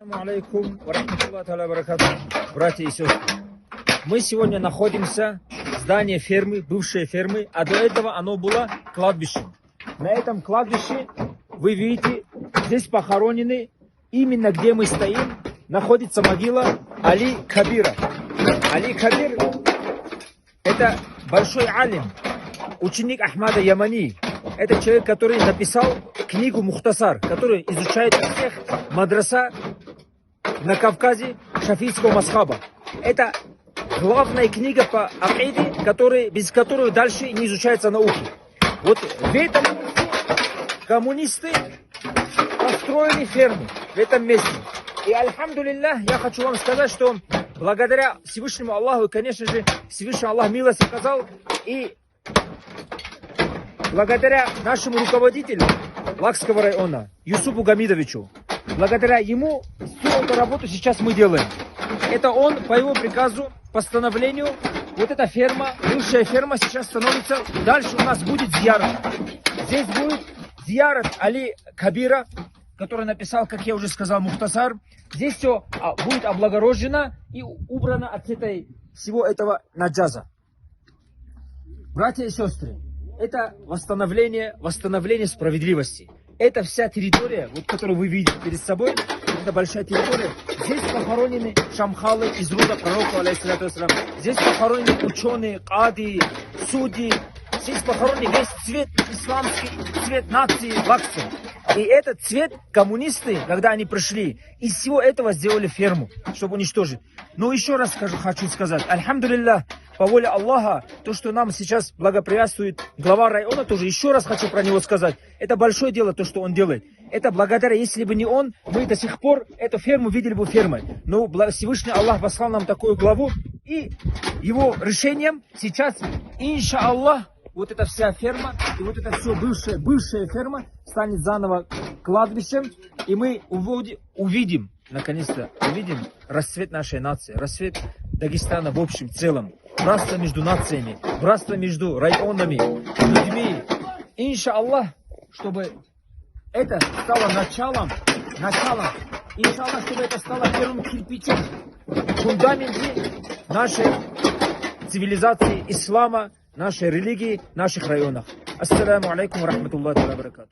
Ассаламу алейкум ва рахматуллахи ва баракатуху. Братья и сестры, мы сегодня находимся в здании фермы, бывшей фермы, а до этого оно было кладбищем. На этом кладбище, вы видите, здесь похоронены, именно где мы стоим, находится могила Али Кабира. Али Кабир — это большой алим, ученик Ахмада Ямани. Это человек, который написал книгу Мухтасар, который изучает всех мадраса на Кавказе шафийского масхаба. Это главная книга по акиде, без которой дальше не изучается науки. Вот в этом коммунисты построили ферму в этом месте. И альхамдулиллах, я хочу вам сказать, что благодаря Всевышнему Аллаху, конечно же, Всевышний Аллах милость оказал, и благодаря нашему руководителю Лакского района, Юсупу Гамидовичу, благодаря ему всю эту работу сейчас мы делаем. Это он, по его приказу, постановлению, вот эта ферма, бывшая ферма сейчас становится, дальше у нас будет зиярат. Здесь будет зиярат Али Кабира, который написал, как я уже сказал, Мухтасар. Здесь все будет облагорожено и убрано от всего этого наджаза. Братья и сестры, это восстановление справедливости. Это вся территория, вот, которую вы видите перед собой, это большая территория. Здесь похоронены шамхалы из рода пророка, алейхиссалату вассалам. Здесь похоронены ученые, кади, судьи. Здесь похоронен весь цвет исламский, цвет нации Лаксы. И этот цвет коммунисты, когда они пришли, из всего этого сделали ферму, чтобы уничтожить. Но еще раз хочу сказать, альхамдулиллах, по воле Аллаха, то, что нам сейчас благоприятствует глава района, тоже еще раз хочу про него сказать. Это большое дело, то, что он делает. Это благодаря, если бы не он, мы до сих пор эту ферму видели бы фермой. Но Всевышний Аллах послал нам такую главу, и его решением сейчас, иншаллах, вот эта вся ферма, и вот эта все бывшая ферма станет заново кладбищем, и мы увидим, наконец-то, расцвет нашей нации, расцвет Дагестана в общем целом, братство между нациями, братство между районами, людьми. Иншаллах, чтобы это стало началом, иншаллах, чтобы это стало первым кирпичом в фундаменте нашей цивилизации ислама, нашей религии, наших районах. Ассаламу алейкум ва рахматуллахи ва баракатуху.